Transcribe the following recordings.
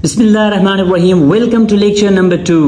बिस्मिल्लाहिर्रहमानिर्रहीम। Welcome to lecture number 2।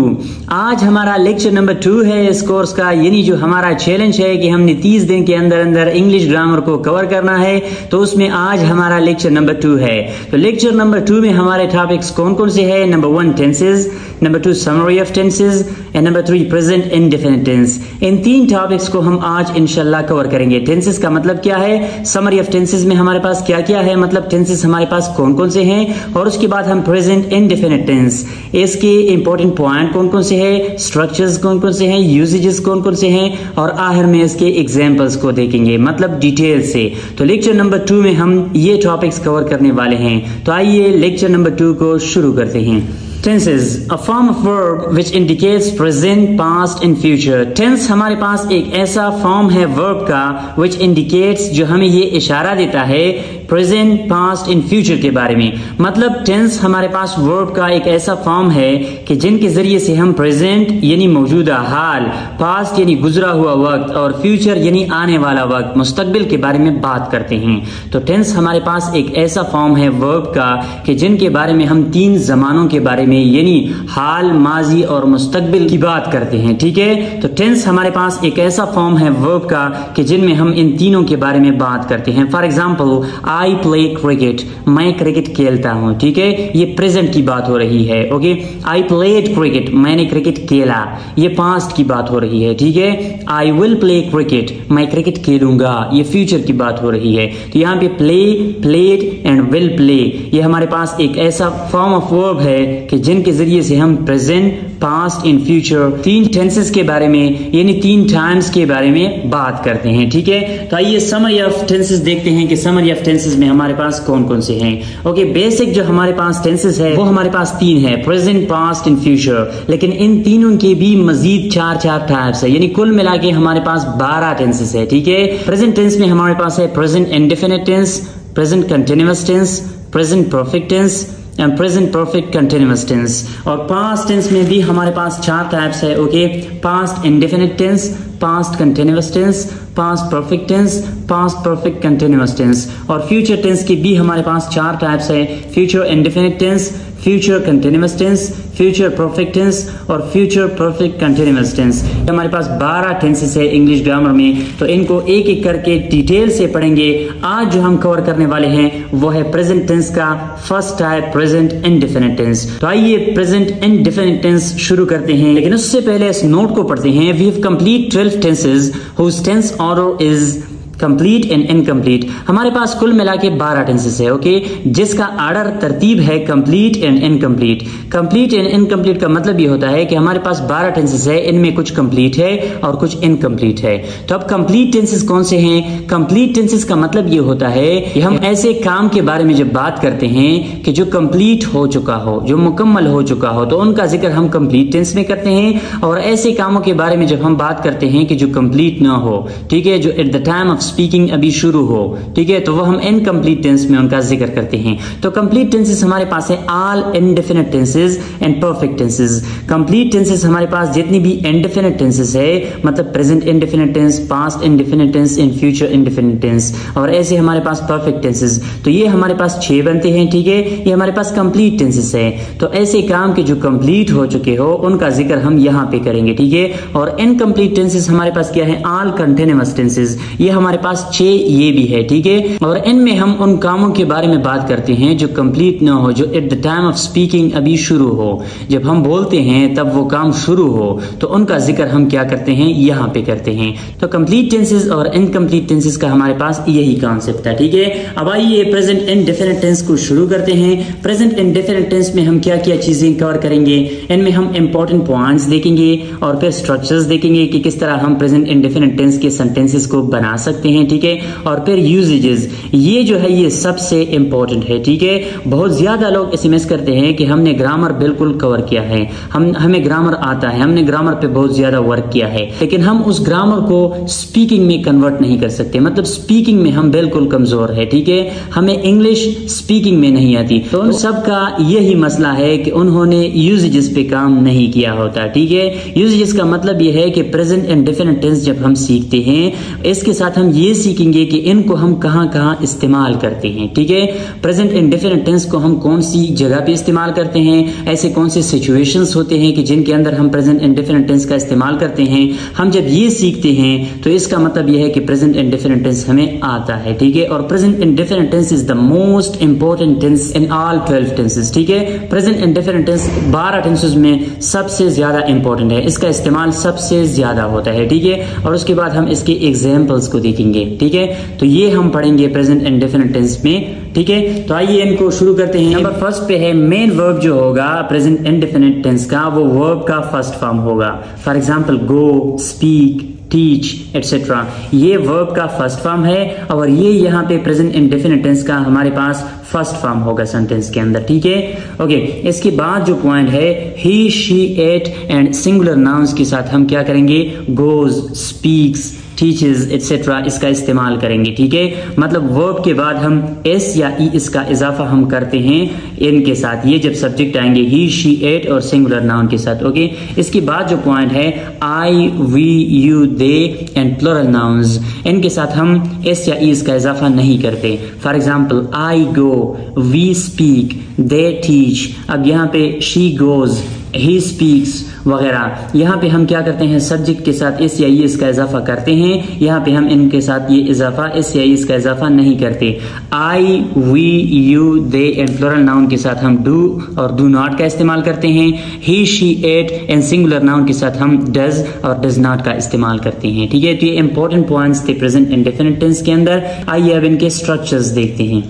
आज हमारा लेक्चर नंबर 2 है इस कोर्स का, यानी जो हमारा चैलेंज है कि हमने 30 दिन के अंदर अंदर इंग्लिश ग्रामर को कवर करना है, तो उसमें आज हमारा लेक्चर नंबर 2 है। तो लेक्चर नंबर 2 में हमारे टॉपिक्स कौन कौन से हैं? Number 1 tenses, number 2 summary of tenses and number 3 present indefinite tense. इन 3 टॉपिक्स को हम आज इंशाल्लाह कवर करेंगे। टेंसेज का मतलब क्या है, समरी ऑफ टेंसेज में हमारे पास क्या क्या है, मतलब टेंसेज हमारे पास कौन कौन से हैं, और उसके बाद हम प्रेजेंट इंडेफिनिट टेंस, इसके इंपॉर्टेंट पॉइंट कौन कौन से हैं, स्ट्रक्चर्स कौन कौन से हैं, यूसेजेस कौन कौन से हैं, और आखिर में इसके एग्जांपल्स को देखेंगे, मतलब डिटेल से। तो लेक्चर नंबर 2 में हम ये टॉपिक्स कवर करने वाले हैं। तो आइए लेक्चर नंबर 2 को शुरू करते हैं। Tenses, a form of verb which indicates present, past and future. Tense हमारे पास एक ऐसा फॉर्म है verb का which indicates, जो हमें ये इशारा देता है present, past and future के बारे में। मतलब tense हमारे पास verb का एक ऐसा फॉर्म है कि जिनके जरिए से हम present यानी मौजूदा हाल, past यानी गुजरा हुआ वक्त, और future यानी आने वाला वक्त, मुस्तकबिल के बारे में बात करते हैं। तो tense हमारे पास एक ऐसा फॉर्म है verb का कि जिनके बारे में हम 3 जमानों के बारे में यानी हाल, माजी और मुस्तकबिल की बात करते हैं। ठीक है, तो टेंस हमारे पास एक ऐसा फॉर्म है वर्ब का कि जिनमें हम इन तीनों के बारे में बात करते हैं। For example, I play cricket, मैं क्रिकेट खेलता हूं। ठीक है, ये प्रेजेंट की बात हो रही है। ओके, आई प्लेड क्रिकेट, मैंने क्रिकेट खेला, ये पास्ट की बात हो रही है। ठीक है, आई विल प्ले क्रिकेट, मैं क्रिकेट खेलूंगा, ये फ्यूचर की बात हो रही है। तो यहाँ पे play, played and will play, ये हमारे पास एक ऐसा फॉर्म ऑफ वर्ब है कि जिनके जरिए से हम present, past and future 3 tenses के बारे में यानी 3 टाइम्स के बारे में बात करते हैं। ठीक है, तो आइए समरी ऑफ टेंसेस देखते हैं कि समरी ऑफ टेंसेस में हमारे पास कौन कौन से हैं। ओके, बेसिक जो हमारे पास टेंसेस है वो हमारे पास 3 है, प्रेजेंट, पास्ट एंड फ्यूचर। लेकिन इन तीनों के भी मजीद 4 टाइप्स है, यानी कुल मिला के हमारे पास 12 टेंसेस है। ठीक है, प्रेजेंट टेंस में हमारे पास है present indefinite tense, present continuous tense, present perfect tense and present perfect continuous tense. और पास्ट टेंस में भी हमारे पास 4 टाइप्स है। Okay, past indefinite tense, past continuous tense, past perfect tense, past perfect continuous tense. और future tense की भी हमारे पास 4 टाइप्स है, future indefinite tense, future continuous tense, future perfect tense और फ्यूचर परफेक्ट कंटिन्यूअस टेंस। हमारे पास 12 टेंसेस है इंग्लिश ग्रामर में, तो इनको एक एक करके डिटेल से पढ़ेंगे। आज जो हम कवर करने वाले हैं वो है प्रेजेंट टेंस का first type, present indefinite tense. तो आइए प्रेजेंट इंडेफिनिट टेंस शुरू करते हैं, लेकिन उससे पहले इस नोट को पढ़ते हैं। We have complete 12 tenses whose tense order is complete and incomplete. हमारे पास कुल मिला के 12 टेंसेस है। ओके, जिसका आर्डर तरतीब है complete and incomplete. Complete and incomplete का मतलब ये होता है कि हमारे पास 12 टेंसेस है, इनमें कुछ कंप्लीट है और कुछ इनकम्प्लीट है। तो अब कंप्लीट टेंसेस कौन से हैं? कंप्लीट टेंसेस का मतलब ये होता है कि हम ऐसे काम के बारे में जब बात करते हैं कि जो कंप्लीट हो चुका हो, जो मुकम्मल हो चुका हो, तो उनका जिक्र हम कंप्लीट टेंस में करते हैं। और ऐसे कामों के बारे में जब हम बात करते हैं कि जो कंप्लीट ना हो, ठीक है, जो at the time of speaking अभी शुरू हो, ठीक है, तो वो हम इनकम्प्लीट टेंस में उनका जिक्र करते हैं। तो कंप्लीट टेंसेस हमारे पास है all indefinite tenses and perfect tenses. Complete tenses हमारे पास जितनी भी इंडेफिनिट टेंसेस है, मतलब present indefinite tense, past indefinite tense and future indefinite tense, और ऐसे हमारे पास परफेक्ट टेंसेस। तो ये हमारे पास 6 बनते हैं। ठीक है, ये हमारे पास कंप्लीट टेंसेस है। तो ऐसे काम के जो कंप्लीट हो चुके हो उनका जिक्र हम यहाँ पे करेंगे। ठीक है, और इनकम्प्लीट टेंसेस हमारे पास क्या है? All continuous tenses. ये हमारे पास 6 ये भी है। ठीक है, और इनमें हम उन कामों के बारे में बात करते हैं जो कंप्लीट ना हो, जो at the time of speaking अभी शुरू हो, जब हम बोलते हैं तब वो काम शुरू हो, तो उनका जिक्र हम क्या करते हैं? यहाँ पे करते हैं। तो कंप्लीट टेंसेस और इनकम्प्लीट टेंसेस का हमारे पास यही कॉन्सेप्ट है। ठीक है, अब आइए प्रेजेंट इंडेफिनिट टेंस को शुरू करते हैं। प्रेजेंट इंडेफिनिट टेंस में हम क्या क्या चीजें कवर करेंगे? इनमें हम इंपॉर्टेंट पॉइंट्स देखेंगे और फिर स्ट्रक्चर्स देखेंगे कि किस तरह हम प्रेजेंट इंडेफिनिट टेंस के सेंटेंसेस को बना सकते हैं। ठीक है, और फिर यूजेजेस, ये जो है ये सबसे इंपॉर्टेंट है। ठीक है, बहुत ज्यादा लोग इसे मिस करते हैं कि हमने ग्रामर बिल्कुल कवर किया है, हमें ग्रामर आता है, हमने ग्रामर पे बहुत ज्यादा वर्क किया है, लेकिन हम उस ग्रामर को स्पीकिंग में कन्वर्ट नहीं कर सकते। मतलब स्पीकिंग में हम बिल्कुल कमजोर है। ठीक है, हमें इंग्लिश स्पीकिंग में नहीं आती। तो उन सबका यही मसला है कि उन्होंने यूजेजेस पे काम नहीं किया होता। ठीक है, यूजेजेस का मतलब ये है कि प्रेजेंट इंडेफिनिट टेंस जब हम सीखते हैं, इसके साथ हम ये सीखेंगे कि इनको हम कहाँ कहाँ इस्तेमाल करते हैं। ठीक है, प्रेजेंट इंडेफिनिट टेंस को हम कौन सी जगह पे इस्तेमाल करते हैं, ऐसे कौन से सिचुएशंस होते हैं कि जिनके अंदर हम प्रेजेंट इंडेफिनिट टेंस का इस्तेमाल करते हैं। हम जब ये सीखते हैं तो इसका मतलब यह है कि प्रेजेंट इंडेफिनिट टेंस हमें आता है। ठीक है, और present indefinite tense is the most important tense in all 12 tenses. ठीक है, प्रेजेंट इंडेफिनिट टेंस 12 टेंसेस में सबसे ज्यादा इंपॉर्टेंट है, इसका इस्तेमाल सबसे ज्यादा होता है। ठीक है, और उसके बाद हम इसके एग्जाम्पल्स को देखेंगे। ठीक है, तो ये हम पढ़ेंगे प्रेजेंट इंडेफिनिट टेंस में। ठीक है, तो आइए इनको शुरू करते हैं। नंबर फर्स्ट पे है मेन वर्ब जो होगा प्रेजेंट इंडेफिनिट टेंस का, वो वर्ब का फर्स्ट फॉर्म होगा। For example go, speak, teach etcetera, ये वर्ब का फर्स्ट फॉर्म है और ये यहाँ पे प्रेजेंट इंडेफिनिट टेंस का हमारे पास फर्स्ट फॉर्म होगा सेंटेंस के अंदर। ठीक है, ओके। इसके बाद जो पॉइंट है he, she, it and singular nouns के साथ हम क्या करेंगे, गोज, स्पीक्स, टीचेस एटसेट्रा इसका इस्तेमाल करेंगे। ठीक है, मतलब वर्ब के बाद हम एस या ई इसका इजाफा हम करते हैं इनके साथ, ये जब सब्जेक्ट आएंगे ही, शी, इट और सिंगुलर नाउन के साथ। ओके, इसके बाद जो पॉइंट है I, we, you, they and plural nouns, इनके साथ हम एस या ई इसका इजाफा नहीं करते। For example I go, we speak, they teach. अब यहाँ पे शी गोज, ही स्पीक्स वगैरह, यहाँ पे हम क्या करते हैं, सब्जेक्ट के साथ एस या ई इसका इजाफा करते हैं। यहाँ पे हम इनके साथ ये इजाफा एस या ई इसका इजाफा नहीं करते। I, we, you, they and plural noun के साथ हम डू और डू नॉट का इस्तेमाल करते हैं। He, she, it and singular noun के साथ हम डज और डज नॉट का इस्तेमाल करते हैं। ठीक है, तो ये इंपॉर्टेंट पॉइंट्स थे प्रेजेंट इंडेफिनिट टेंस के अंदर। आइए अब इनके स्ट्रक्चर्स देखते हैं।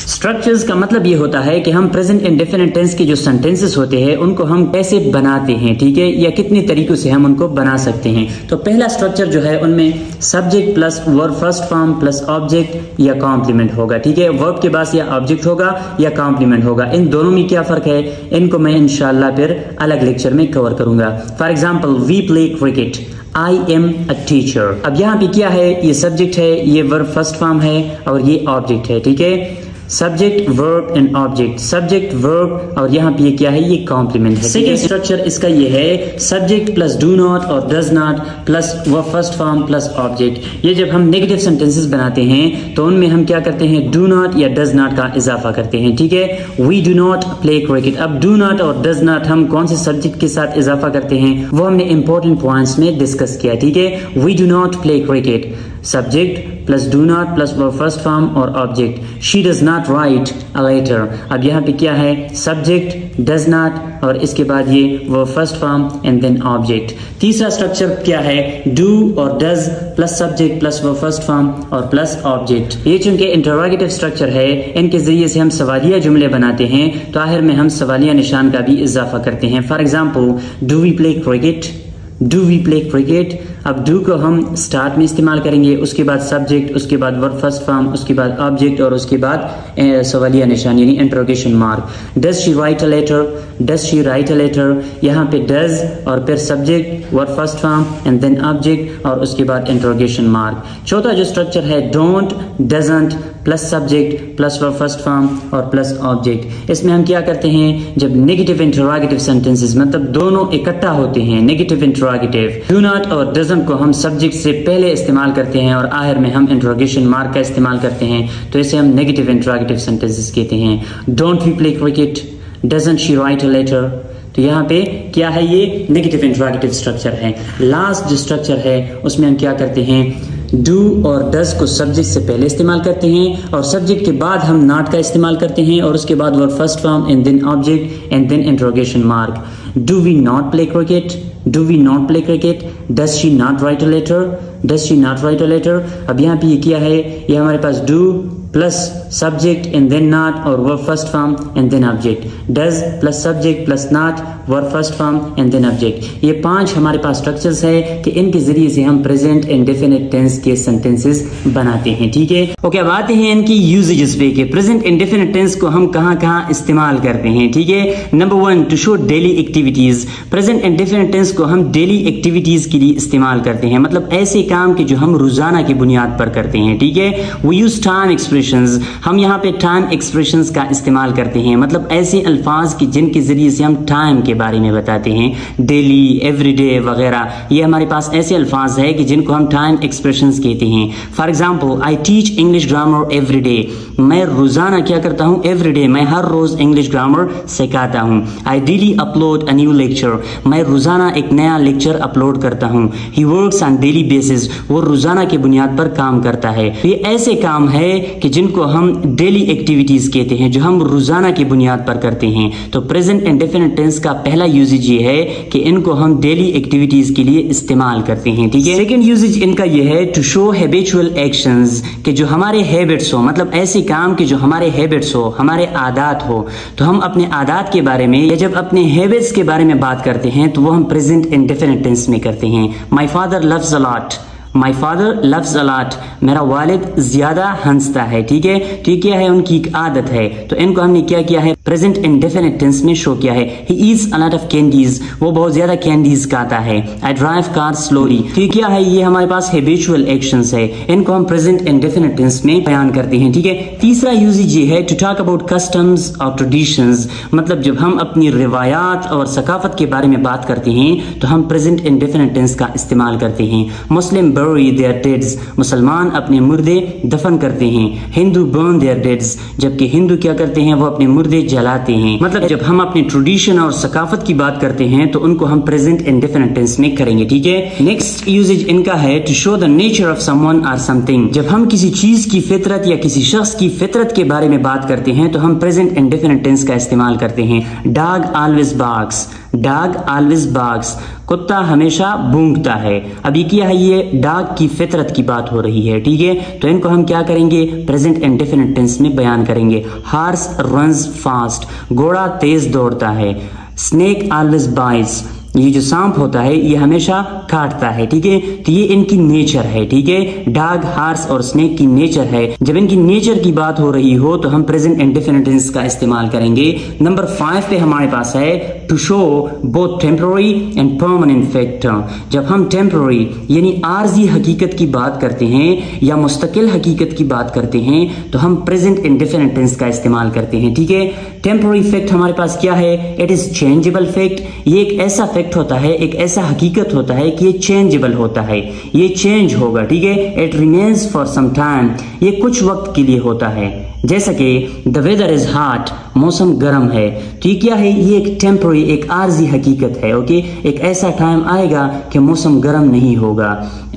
स्ट्रक्चर्स का मतलब ये होता है कि हम प्रेजेंट इंडेफिनिट टेंस के जो सेंटेंसेस होते हैं उनको हम कैसे बनाते हैं। ठीक है, या कितने तरीकों से हम उनको बना सकते हैं। तो पहला स्ट्रक्चर जो है उनमें subject plus verb first form plus object या कॉम्प्लीमेंट होगा। ठीक है, वर्ब के पास या ऑब्जेक्ट होगा या कॉम्प्लीमेंट होगा। इन दोनों में क्या फर्क है, इनको मैं इंशाल्लाह फिर अलग लेक्चर में कवर करूंगा। For example we play cricket, I am a teacher. अब यहाँ पे क्या है, ये सब्जेक्ट है, ये वर्ब फर्स्ट फॉर्म है और ये ऑब्जेक्ट है। ठीक है, subject, verb and object, subject, verb और यहाँ पे ये क्या है, ये कॉम्प्लीमेंट है। सेकेंड स्ट्रक्चर इसका ये है सब्जेक्ट प्लस डू नॉट और does not plus verb first form plus object. ये जब हम नेगेटिव सेंटेंसेस बनाते हैं तो उनमें हम क्या करते हैं, डू नॉट या डज नॉट का इजाफा करते हैं। ठीक है, we do not play cricket. अब डू नॉट और डज नॉट हम कौन से सब्जेक्ट के साथ इजाफा करते हैं वो हमने इंपॉर्टेंट पॉइंट्स में डिस्कस किया। ठीक है, we do not play cricket, subject plus do not plus verb first form और object. She does not write a letter. अब यहाँ पे क्या है, सब्जेक्ट, डज नॉट और इसके बाद ये verb first form and then object. तीसरा स्ट्रक्चर क्या है, डू और does plus subject plus verb first form और प्लस ऑब्जेक्ट। ये चूंकि इंटरोगेटिव स्ट्रक्चर है, इनके जरिए से हम सवालिया जुमले बनाते हैं तो आखिर में हम सवालिया निशान का भी इजाफा करते हैं। For example do we play cricket, do we play cricket. अब डू को हम स्टार्ट में इस्तेमाल करेंगे, उसके बाद सब्जेक्ट, उसके बाद वर्ब फर्स्ट फॉर्म, उसके बाद ऑब्जेक्ट और उसके बाद सवालिया निशान यानी interrogation mark. Does she write a letter, does she write a letter, यहाँ पे डज और फिर subject, verb first form and then object और उसके बाद इंटरोगेशन मार्क। चौथा जो स्ट्रक्चर है don't, doesn't plus subject plus verb first form और प्लस ऑब्जेक्ट। इसमें हम क्या करते हैं, जब नेगेटिव इंटरोगेटिव सेंटेंसेस मतलब दोनों इकट्ठा होते हैं, नेगेटिव इंटरोगेटिव, डू नॉट और डजंट को हम सब्जेक्ट से पहले इस्तेमाल करते हैं और आखिर में हम इंटरोगेशन मार्क का इस्तेमाल करते हैं, तो इसे हम नेगेटिव इंटरोगेटिव सेंटेंसेस कहते हैं। Don't we play cricket, doesn't she write a letter. तो यहाँ पे क्या है, ये नेगेटिव इंटरोगेटिव स्ट्रक्चर है। लास्ट जो स्ट्रक्चर है उसमें हम क्या करते हैं, डू और डज को सब्जेक्ट से पहले इस्तेमाल करते हैं और सब्जेक्ट के बाद हम नॉट का इस्तेमाल करते हैं और उसके बाद verb first form and then object and then interrogation mark. Do we not play cricket, do we not play cricket, does she not write a letter, does she not write a letter. अब यहाँ पे ये क्या है, ये हमारे पास do plus subject and then not और verb first form and then object, does plus subject plus not verb first form and then object. ये 5 हमारे पास स्ट्रक्चर्स है कि इनके जरिए से हम प्रेजेंट इंडेफिनिट टेंस के सेंटेंसेस बनाते हैं। ठीक है, ओके। अब आते हैं इनकी यूजेजेस पे कि प्रेजेंट इंडेफिनिट टेंस को हम कहाँ कहाँ इस्तेमाल करते हैं। ठीक है, number 1 to show daily activities. Present indefinite tense को हम डेली एक्टिविटीज के लिए इस्तेमाल करते हैं, मतलब ऐसे काम के जो हम रोजाना की बुनियाद पर करते हैं, ठीक है। वी यूज टाइम एक्सप्रेशंस, हम यहाँ पे टाइम एक्सप्रेशंस का इस्तेमाल करते हैं, मतलब ऐसे अल्फाज की जिनके जरिए से हम टाइम के बारे में बताते हैं, डेली, एवरीडे वगैरह। ये हमारे पास ऐसे अल्फाज है कि जिनको हम टाइम एक्सप्रेशंस कहते हैं। For example, I teach English grammar every day, मैं रोजाना क्या करता हूँ, एवरीडे, मैं हर रोज इंग्लिश ग्रामर सिखाता हूँ। I daily upload a new lecture, मैं रोजाना एक नया लेक्चर अपलोड करता हूँ। He works on daily basis, वो रोजाना की बुनियाद पर काम करता है। ये ऐसे काम है कि जिनको हम डेली एक्टिविटीज कहते हैं, जो हम रोजाना की बुनियाद पर करते हैं। तो प्रेजेंट इंडेफिनिट टेंस का पहला यूजेज ये है कि इनको हम डेली एक्टिविटीज के लिए इस्तेमाल करते हैं, ठीक है। सेकंड यूजेज इनका ये है टू शो हैबिचुअल एक्शंस, कि जो हमारे हैबिट्स हो, मतलब ऐसे काम के जो हमारे हैबिट्स हो, हमारे आदत हो, तो हम अपने आदत के बारे में या जब अपने हैबिट्स के बारे में बात करते हैं तो वो हम प्रेजेंट इंडेफिनिट टेंस में करते हैं। My father loves a lot, my father loves a lot, मेरा वालिद ज्यादा हंसता है, ठीक है। तो ये क्या है, उनकी एक आदत है, तो इनको हमने क्या किया है, प्रेजेंट इंडेफिनिट टेंस में शो किया है। He eats a lot of candies, वो बहुत ज्यादा कैंडीज खाता है। आई ड्राइव कार स्लोली, तो ये क्या है, ये हमारे पास हैबिचुअल एक्शंस है, इनको हम प्रेजेंट इंडेफिनिट टेंस में बयान करते हैं, ठीक है। तीसरा यूजेज ये है टू टॉक अबाउट कस्टम्स और ट्रेडिशंस, मतलब जब हम अपनी रिवायात और सकाफत के बारे में बात करते हैं तो हम प्रेजेंट इंडेफिनिट टेंस का इस्तेमाल करते हैं। मुस्लिम their deads, मुसलमान अपने मुर्दे दफन करते हैं। हिंदू burn their deads, जबकि हिंदू क्या करते हैं, वो अपने मुर्दे जलाते हैं। मतलब जब हम अपने ट्रेडिशन और सकाफत की बात करते हैं तो उनको हम प्रेजेंट इंडेफिनिट टेंस में करेंगे, ठीक है। नेक्स्ट यूजेज इनका है to show the nature of someone और समथिंग, जब हम किसी चीज की फितरत या किसी शख्स की फितरत के बारे में बात करते हैं तो हम प्रेजेंट इंडेफिनिट टेंस का इस्तेमाल करते हैं। Dog always barks, dog always barks, कुत्ता हमेशा भौंकता है। अब ये क्या है, ये डॉग की फितरत की बात हो रही है, ठीक है। तो इनको हम क्या करेंगे, प्रेजेंट इंडेफिनिट टेंस में बयान करेंगे। हॉर्स रन्स फास्ट, घोड़ा तेज दौड़ता है। स्नेक ऑलवेज बाइट्स, ये जो सांप होता है ये हमेशा काटता है, ठीक है। तो ये इनकी नेचर है, ठीक है। डॉग, हॉर्स और स्नेक की नेचर है। जब इनकी नेचर की बात हो रही हो तो हम प्रेजेंट इंडेफिनिट टेंस का इस्तेमाल करेंगे। नंबर 5 पे हमारे पास है to show both temporary and permanent fact, जब हम टेम्पररी यानी आर्जी हकीकत की बात करते हैं या मुस्तकिल हकीकत की बात करते हैं तो हम प्रेजेंट इंडेफिनिट टेंस का इस्तेमाल करते हैं, ठीक है। टेम्पररी फैक्ट हमारे पास क्या है, इट इज चेंजेबल फैक्ट, ये एक ऐसा फैक्ट होता है, एक ऐसा हकीकत होता है कि ये चेंजेबल होता है, ये चेंज होगा, ठीक है। It remains for some time, ये कुछ वक्त के लिए होता है। जैसा कि द वेदर इज हॉट, मौसम गर्म है, तो ये क्या है, ये एक टेम्पररी, एक आर्जी हकीकत है, ओके। एक ऐसा टाइम आएगा कि मौसम गर्म नहीं होगा,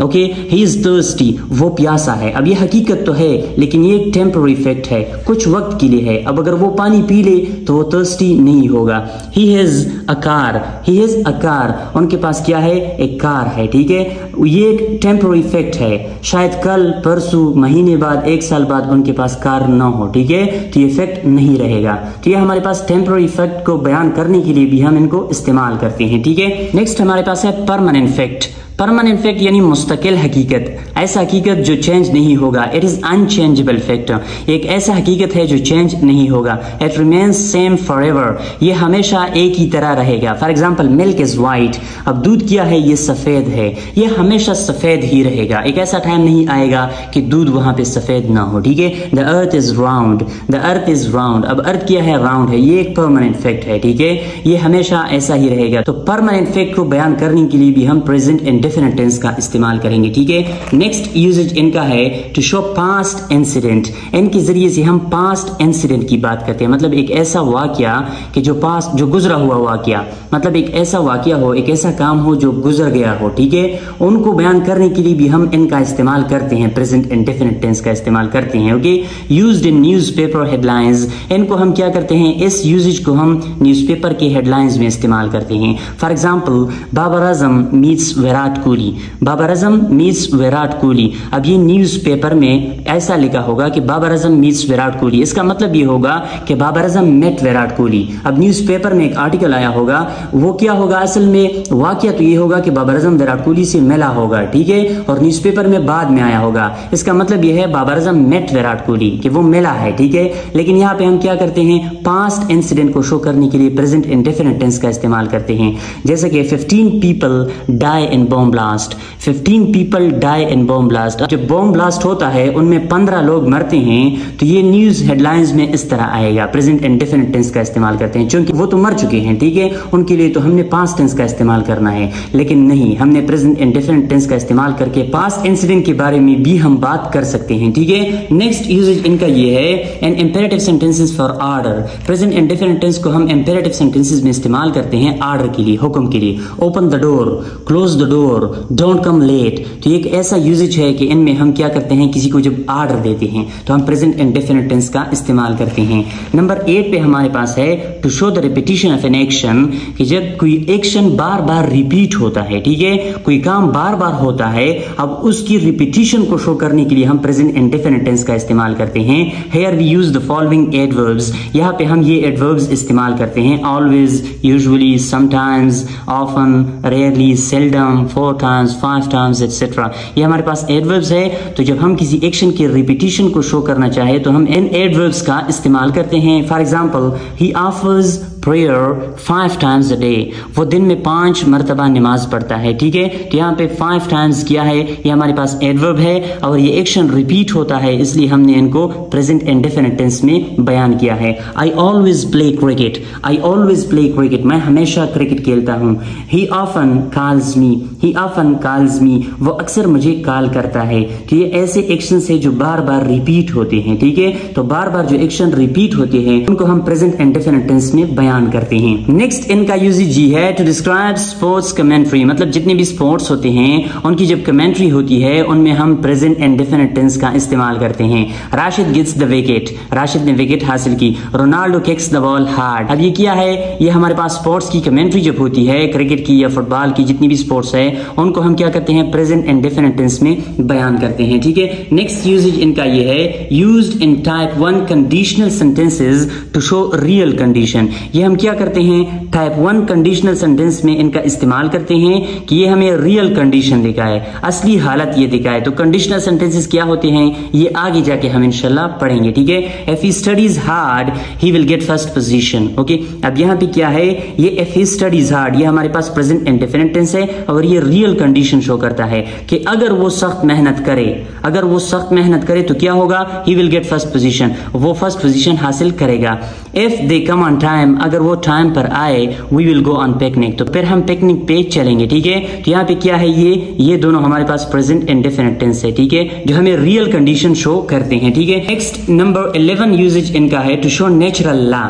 ओके। ही इज थर्स्टी, वो प्यासा है। अब ये हकीकत तो है लेकिन ये एक टेम्पररी फैक्ट है, कुछ वक्त के लिए है। अब अगर वो पानी पी ले तो वो थर्स्टी नहीं होगा। He has a car, he has a car, उनके पास क्या है, एक कार है, ठीक है। ये एक टेम्पररी फैक्ट है, शायद कल, परसों, महीने बाद, 1 साल बाद उनके पास कार ना हो, ठीक है। तो ये फैक्ट नहीं रहेगा। तो ये हमारे पास टेम्पररी फैक्ट को बयान करने के लिए भी हम इनको इस्तेमाल करते हैं, ठीक है। नेक्स्ट हमारे पास है परमानेंट फैक्ट। परमानेंट फैक्ट यानी मुस्तकिल हकीकत, ऐसा हकीकत जो चेंज नहीं होगा। इट इज अनचेंजेबल फैक्ट, एक ऐसा हकीकत है जो चेंज नहीं होगा। इट रिमेन्स सेम फॉरएवर, ये हमेशा एक ही तरह रहेगा। For example, milk is white, अब दूध क्या है, ये सफेद है, ये हमेशा सफेद ही रहेगा। एक ऐसा टाइम नहीं आएगा कि दूध वहां पे सफेद ना हो, ठीक है। The earth is round, the earth is round, अब अर्थ क्या है, राउंड है, ये एक परमानेंट फैक्ट है, ठीक है। ये हमेशा ऐसा ही रहेगा। तो परमानेंट फैक्ट को बयान करने के लिए भी हम प्रेजेंट इंडेफिनिट टेंस का इस्तेमाल करेंगे, ठीक है। नेक्स्ट यूजेज इनका है टू शो पास्ट इंसिडेंट, इनके जरिए से हम पास्ट इंसिडेंट की बात करते हैं, मतलब एक ऐसा वाकया कि जो पास्ट, जो गुजरा हुआ वाकया, मतलब एक ऐसा वाकया हो, एक ऐसा काम हो जो गुजर गया हो, ठीक है। उनको बयान करने के लिए भी हम इनका इस्तेमाल करते हैं, प्रेजेंट इंडेफिनिट टेंस का इस्तेमाल करते हैं, okay. Used in newspaper headlines, इनको हम क्या करते हैं, इस यूजेज को हम न्यूज़पेपर के हेडलाइंस में इस्तेमाल करते हैं। For example, Babar Azam meets Virat Kohli, Babar Azam meets Virat Kohli. अब ये न्यूज़पेपर में ऐसा लिखा होगा कि बाबर आजम मीट्स विराट कोहली, इसका मतलब ये होगा कि बाबर आजम मेट विराट कोहली। अब न्यूज़पेपर में एक आर्टिकल आया होगा, वो क्या होगा, असल में वाकया तो ये होगा कि बाबर आजम विराट कोहली से मिला होगा, ठीक है, और न्यूज़पेपर में बाद में आया होगा। इसका मतलब ये है बाबर आजम मेट विराट कोहली, कि वो मिला है, ठीक है। लेकिन यहाँ पे हम क्या करते हैं, पास्ट इंसिडेंट को शो करने के लिए प्रेजेंट इंडेफिनिट टेंस का इस्तेमाल करते हैं। जैसे कि 15 people die in Bombay, bomb blast, 15 people die in bomb blast. जब बॉम्ब ब्लास्ट होता है उनमें 15 लोग मरते हैं तो ये न्यूज हेडलाइंस में इस तरह आएगा। प्रेजेंट इंडेफिनिट टेंस का इस्तेमाल करते हैं क्योंकि वो तो मर चुके हैं, ठीक है, उनके लिए तो हमने पास्ट टेंस का इस्तेमाल करना है, लेकिन नहीं, हमने प्रेजेंट इंडेफिनिट टेंस का इस्तेमाल करके पास्ट इंसिडेंट के बारे में भी हम बात कर सकते हैं, ठीक है। नेक्स्ट यूजेज इनका ये है an imperative sentences for order. Present indefinite tense को हम इंपेरेटिव सेंटेंसेस में इस्तेमाल करते हैं ऑर्डर के लिए, हुक्म के लिए। Open the door, close the door, don't come late. तो एक ऐसा यूजेज है कि इनमें हम क्या करते हैं, किसी को जब ऑर्डर देते हैं तो हम प्रेजेंट इंडेफिनिट टेंस का इस्तेमाल करते हैं। नंबर 8 पे हमारे पास है to show the repetition of an action, कि जब कोई एक्शन बार बार रिपीट होता है, ठीक है, कोई काम बार बार होता है, अब उसकी रिपीटिशन को शो करने के लिए हम प्रेजेंट इंडेफिनिट टेंस का इस्तेमाल करते हैं। Here we use the following adverbs. यहाँ पे हम ये एडवर्ब्स इस्तेमाल करते हैं, always, usually, sometimes, often, rarely, seldom, 4 times, 5 times etcetera. ये हमारे पास एडवर्ब्स है। तो जब हम किसी एक्शन की रिपीटिशन को शो करना चाहे तो हम इन एडवर्ब्स का इस्तेमाल करते हैं। For example, he offers prayer 5 times a day. वो दिन में 5 मरतबा नमाज पढ़ता है, ठीक है। तो यहाँ पे 5 टाइम्स किया है, ये हमारे पास एडवर्ब है और ये एक्शन रिपीट होता है, इसलिए हमने इनको प्रेजेंट इंडेफिनिट टेंस में बयान किया है। I always play cricket, I always play cricket, मैं हमेशा क्रिकेट खेलता हूँ। ही ऑफन कॉल्स मी, ही ऑफन कॉल्स मी, वो अक्सर मुझे कॉल करता है। तो ये ऐसे एक्शन है जो बार बार रिपीट होते हैं, ठीक है। तो बार बार जो एक्शन रिपीट होते हैं उनको हम प्रेजेंट इंडेफिनिट टेंस में बयान करते हैं। नेक्स्ट इनका यूजेज जी है टू डिस्क्राइब स्पोर्ट्स कमेंट्री, मतलब जितने भी स्पोर्ट्स होते हैं उनकी जब कमेंट्री होती है उनमें हम प्रेजेंट इंडेफिनिट टेंस का इस्तेमाल करते हैं। Rashid gets the wicket, Rashid ने विकेट हासिल की। Ronaldo kicks the ball hard. अब ये क्या है, ये हमारे पास स्पोर्ट्स की कमेंट्री जब होती है, क्रिकेट की या फुटबॉल की, जितनी भी स्पोर्ट्स है उनको हम क्या करते हैं, प्रेजेंट इंडेफिनिट टेंस में बयान करते हैं, ठीक है। नेक्स्ट यूजेज इनका ये है used in type 1 conditional sentences to show real condition. ये हम क्या करते हैं, टाइप 1 कंडीशनल सेंटेंस में इनका इस्तेमाल करते हैं कि ये हमें रियल कंडीशन दिखाए, असली हालत ये दिखाए। तो कंडीशनल सेंटेंसेस क्या होते हैं ये आगे जाके हम इंशाल्लाह पढ़ेंगे, ठीक है। If he studies hard he will get first position, okay. अब यहाँ पे क्या है, ये इफ ही स्टडीज हार्ड, ये हमारे पास प्रेजेंट इंडेफिनिट टेंस है और ये रियल कंडीशन शो करता है कि अगर वो सख्त मेहनत करे, अगर वो सख्त मेहनत करे तो क्या होगा, he will get first position, वो फर्स्ट पोजीशन हासिल करेगा। If they come on time, अगर वो टाइम पर आए, we will go on picnic, तो फिर हम पिकनिक पे चलेंगे, ठीक है। तो यहाँ पे क्या है, ये दोनों हमारे पास प्रेजेंट इंडेफिनिट टेंस है, ठीक है, जो हमें रियल कंडीशन शो करते हैं, ठीक है। नेक्स्ट नंबर 11 यूजेज इनका है to show natural law.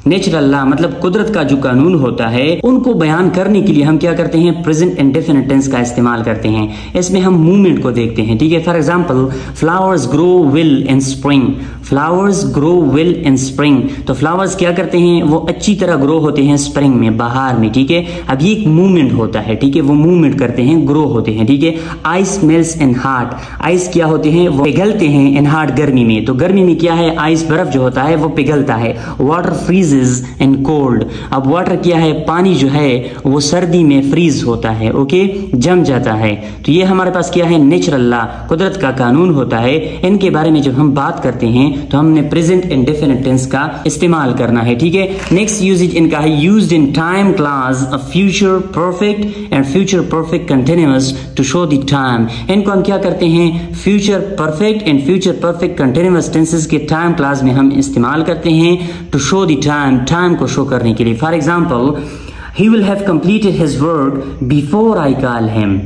Natural law मतलब कुदरत का जो कानून होता है उनको बयान करने के लिए हम क्या करते हैं, प्रेजेंट इंडेफिनिट टेंस का इस्तेमाल करते हैं। इसमें हम मूवमेंट को देखते हैं, ठीक है। For example, flowers grow will in spring, flowers grow will in spring. तो फ्लावर्स क्या करते हैं, वो अच्छी तरह ग्रो होते हैं स्प्रिंग में, बहार में, ठीक है। अब ये एक मूवमेंट होता है, ठीक है, वो मूवमेंट करते हैं, ग्रो होते हैं, ठीक है। Ice melts in heart, ice क्या होते हैं, वो पिघलते हैं इन हार्ट, गर्मी में। तो गर्मी में क्या है, आइस बर्फ जो होता है वो पिघलता है। वाटर फ्रीज इन कोल्ड, अब वाटर क्या है, पानी जो है वो सर्दी में फ्रीज होता है, ओके, जम जाता है। तो ये हमारे पास क्या है, नेचुरल लॉ, कुदरत का कानून होता है। इनके बारे में जब हम बात करते हैं तो हमने प्रेजेंट इंडेफिनिट टेंस का इस्तेमाल करना है, ठीक है। नेक्स्ट यूजेज इनका है used in time clause of future perfect and future perfect continuous to show the time. इनको हम क्या करते हैं, future perfect and future perfect continuous tenses के टाइम क्लास में हम इस्तेमाल करते हैं to show the time, time को शो करने के लिए। For example, he will have completed his work before I call him,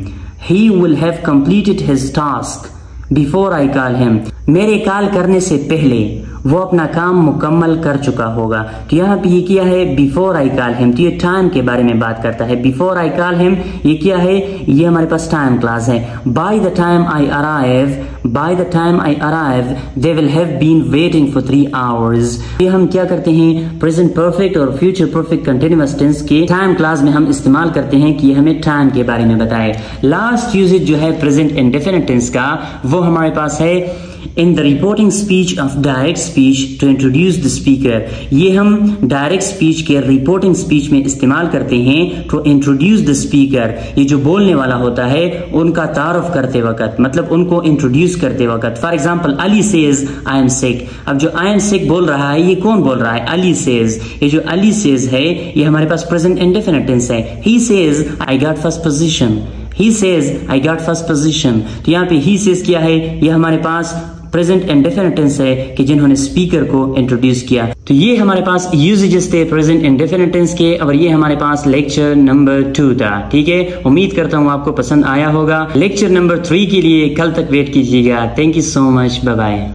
he will have completed his task before I call him, मेरे कॉल करने से पहले वो अपना काम मुकम्मल कर चुका होगा। तो यहाँ पे ये क्या है, बिफोर आई कॉल हिम, तो ये टाइम के बारे में बात करता है। बिफोर आई कॉल हिम ये क्या है, ये हमारे पास टाइम क्लास है। By the time I arrive, by the time I arrive they will have been waiting for 3 hours. ये हम क्या करते हैं, प्रेजेंट परफेक्ट और फ्यूचर परफेक्ट कंटिन्यूअस टेंस के टाइम क्लास में हम इस्तेमाल करते हैं कि ये हमें टाइम के बारे में बताए। लास्ट यूजेज जो है प्रेजेंट इंडेफिनिट टेंस का, वो हमारे पास है in the reporting speech of direct speech to introduce the speaker। ये हम डायरेक्ट स्पीच के रिपोर्टिंग स्पीच में इस्तेमाल करते हैं to introduce the speaker। ये जो बोलने वाला होता है उनका तारुफ करते वक्त, मतलब उनको इंट्रोड्यूस करते वक्त। For example, Ali says I am sick. अब जो आई एम सिक बोल रहा है ये कौन बोल रहा है, अली सेज। ये जो अली सेज है ये हमारे पास प्रेजेंट इंडेफिनिट टेंस है। He says I got first position, he says I got first position. तो यहाँ पे ही सेज क्या है, ये हमारे पास प्रेजेंट इंडेफिनिट टेंस है कि जिन्होंने स्पीकर को इंट्रोड्यूस किया। तो ये हमारे पास यूजेजेस थे प्रेजेंट इंडेफिनिट टेंस के, और ये हमारे पास लेक्चर नंबर 2 था। ठीक है, उम्मीद करता हूँ आपको पसंद आया होगा। लेक्चर नंबर 3 के लिए कल तक वेट कीजिएगा। Thank you so much, bye bye.